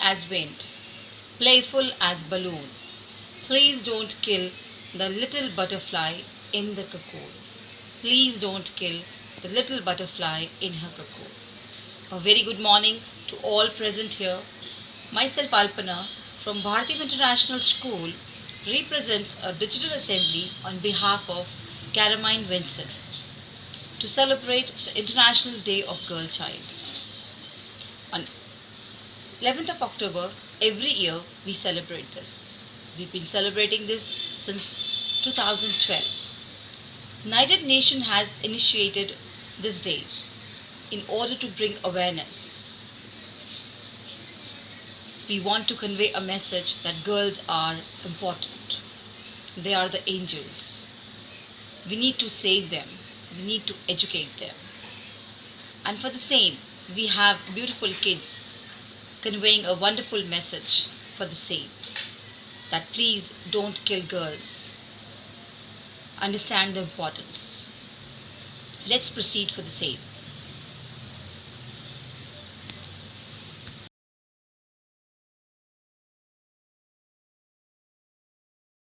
as wind, playful as balloon. Please don't kill the little butterfly in the cocoon. Please don't kill the little butterfly in her cocoon. A very good morning to all present here. Myself Alpana from Bharati International School represents a digital assembly on behalf of Caramine Vincent to celebrate the International Day of Girl Child. On 11th of October, every year we celebrate this. We've been celebrating this since 2012. United Nations has initiated this day in order to bring awareness. We want to convey a message that girls are important. They are the angels. We need to save them. We need to educate them. And for the same, we have beautiful kids conveying a wonderful message for the same, that please don't kill girls. Understand the importance. Let's proceed for the same.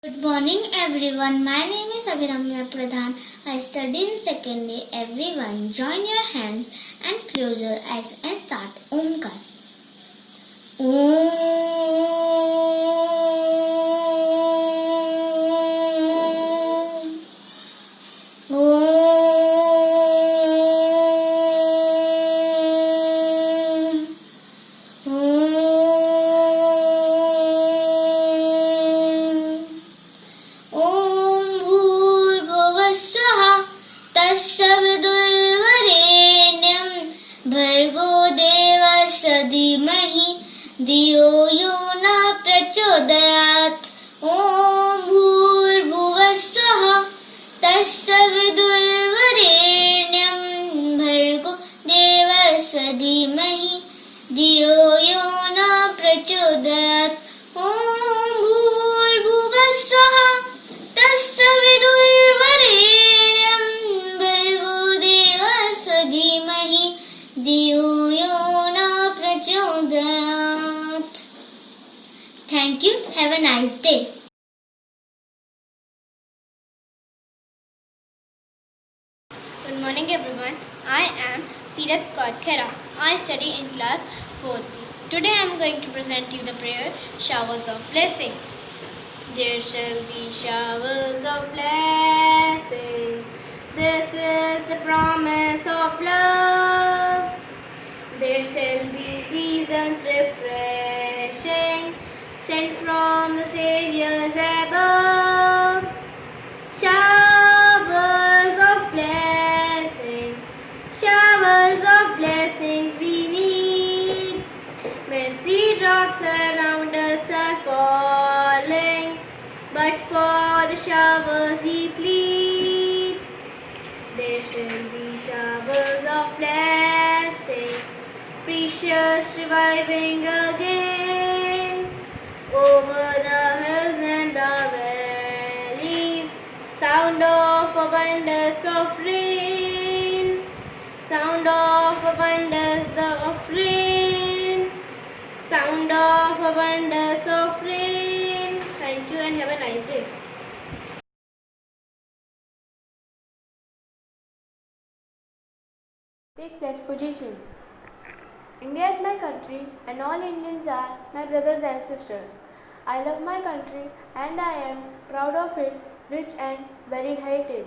Good morning everyone. My name is Abhiramya Pradhan. I study in second day. Everyone join your hands and close your eyes and start Omkar. Om. Om. Om Bhurbhuvasvaha Tassaviturvarenyam Bhargo Devasya Dhimahi Dhiyo Yo Na Prachodayat. Om Bhurbhuvasvaha Tassaviturvarenyam Bhargo Devasya Dhimahi Dhiyo Yo Na Prachodayat. Om Bhurbhuvasvaha तस्सवितुर्वरेण्यं भर्गो देवस्य धीमहि धियो यो न प्रचोदयात्. Thank you. Have a nice day. Good morning everyone. I am Sirat Kaur Khera. I study in class 4th B. Today I am going to present you the prayer Showers of Blessings. There shall be showers of blessings. This is the promise of love. There shall be seasons refreshing, sent from the Saviour's above. Showers of blessings we need. Mercy drops around us are falling, but for the showers we plead. There shall be showers of blessing, precious reviving again, over the hills and the valleys, sound of abundance of rain, sound of abundance of rain, sound of abundance of rain. Thank you and have a nice day. Take best position. India is my country and all Indians are my brothers and sisters. I love my country and I am proud of its rich and varied heritage.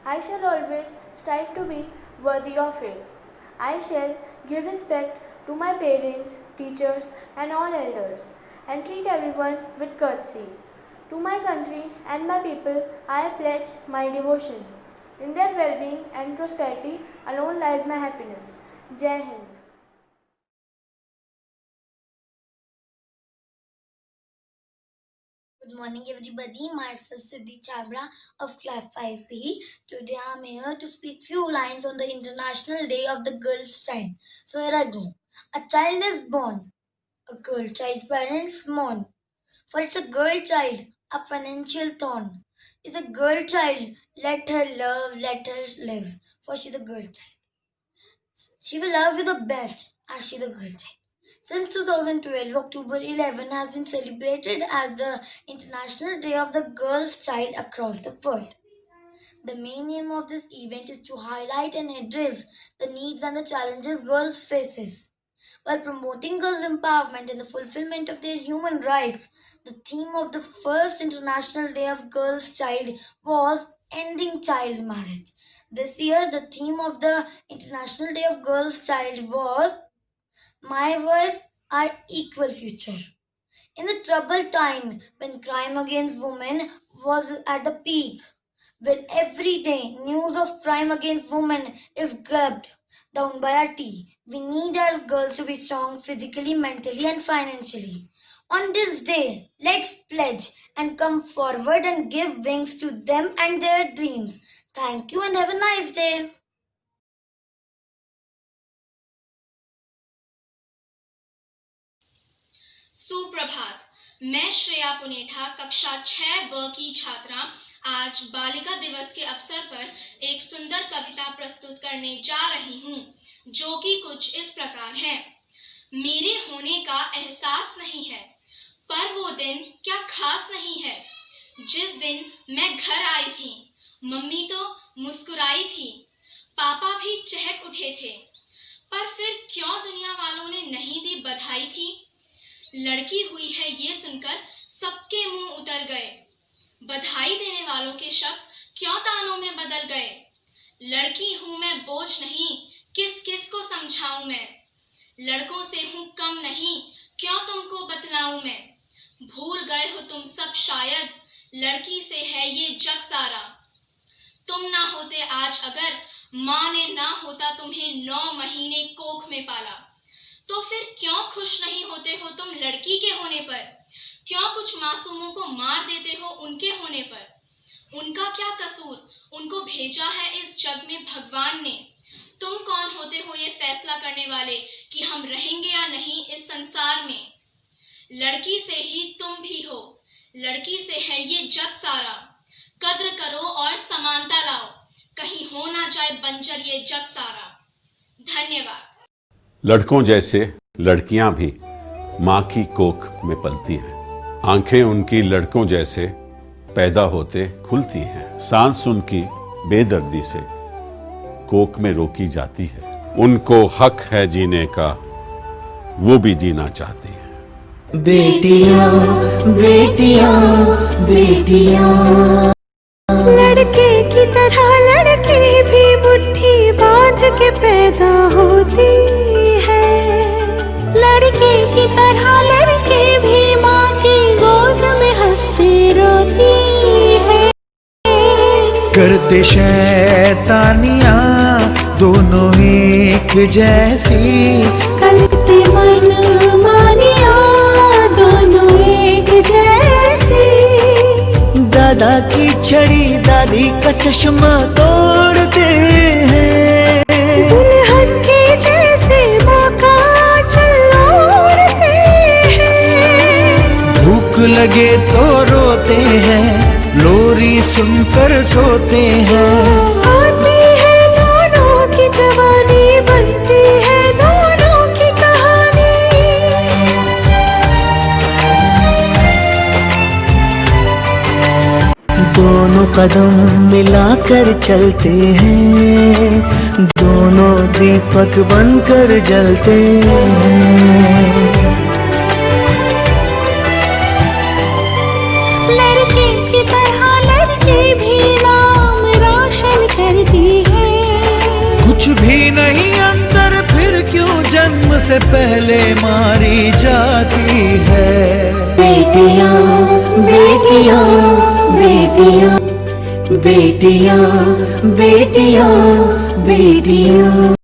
I shall always strive to be worthy of it. I shall give respect to my parents, teachers and all elders and treat everyone with courtesy. To my country and my people I pledge my devotion. In their well-being and prosperity alone lies my happiness. Jai Hind. Good morning everybody, myself Siddhi Chabra of class 5B. Today I am here to speak few lines on the International Day of the Girl's Child. So here I go. A child is born, a girl child parents mourn. For it's a girl child, a financial thorn. It's a girl child, let her love, let her live. For she's a girl child. She will love you the best as she's a girl child. Since 2012, October 11 has been celebrated as the International Day of the Girl's Child across the world. The main aim of this event is to highlight and address the needs and the challenges girls faces. While promoting girls' empowerment and the fulfillment of their human rights, the theme of the first International Day of Girls' Child was Ending Child Marriage. This year, the theme of the International Day of Girls' Child was My Voice, Our Equal Future. In the troubled time when crime against women was at the peak, when every day news of crime against women is gulped down by our tea, we need our girls to be strong physically, mentally, and financially. On this day, let's pledge and come forward and give wings to them and their dreams. Thank you and have a nice day. सुप्रभात। मैं श्रेया पुनेठा कक्षा 6 की छात्रा आज बालिका दिवस के अवसर पर एक सुंदर कविता प्रस्तुत करने जा रही हूँ, जो कि कुछ इस प्रकार है। मेरे होने का एहसास नहीं है, पर वो दिन क्या खास नहीं है। जिस दिन मैं घर आई थी, मम्मी तो मुस्कुराई थी, पापा भी चहक उठे थे, पर फिर क्यों दुनिया वालों ने नहीं दी बधाई थी। लड़की हुई है ये सुनकर सबके मुंह उतर गए, बधाई देने वालों के शब्द क्यों तानों में बदल गए। लड़की हूं मैं बोझ नहीं, किस किस को समझाऊं मैं। लड़कों से हूं कम नहीं, क्यों तुमको बतलाऊं मैं। भूल गए हो तुम सब शायद, लड़की से है ये जग सारा। तुम ना होते आज अगर, माँ ने ना होता तुम्हें 9 महीने कोख में पाला, तो फिर क्यों खुश नहीं होते हो तुम लड़की के होने पर। क्यों कुछ मासूमों को मार देते हो उनके होने पर। उनका क्या कसूर, उनको भेजा है इस जग में भगवान ने। तुम कौन होते हो ये फैसला करने वाले कि हम रहेंगे या नहीं इस संसार में। लड़की से ही तुम भी हो, लड़की से है ये जग सारा। कद्र करो और समानता लाओ, कहीं हो ना जाए बंजर ये जग सारा। धन्यवाद। लड़कों जैसे लड़कियां भी माँ की कोख में पलती हैं। आंखें उनकी लड़कों जैसे पैदा होते खुलती हैं। सांस उनकी बेदर्दी से कोख में रोकी जाती है। उनको हक है जीने का, वो भी जीना चाहती हैं। बेटियां बेटियां बेटियां, लड़के की तरह लड़की भी मुट्ठी बांध के पैदा होती है। लड़के की तरह लड़की भी माँ की गोद में हंसती रोती है। करते शैतानियां दोनों एक जैसी, करते मन मानिया दोनों एक जैसी। दादा की छड़ी दादी का चश्मा तोड़ते हैं। दुल्हन के जैसे माँ का चलोड़ते हैं। भूख लगे तो रोते हैं, लोरी सुनकर सोते हैं। आती है दोनों की जवानी, बनती है दोनों की कहानी। दोनों कदम मिलाकर चलते हैं, दोनों दीपक बनकर जलते हैं। लड़के की तरह लड़की भी नाम रोशन करती है। कुछ भी नहीं अंदर, फिर क्यों जन्म से पहले मारी जाती है। बेटियां बेटियां बेटियां बेटियां बेटियां बेटियां।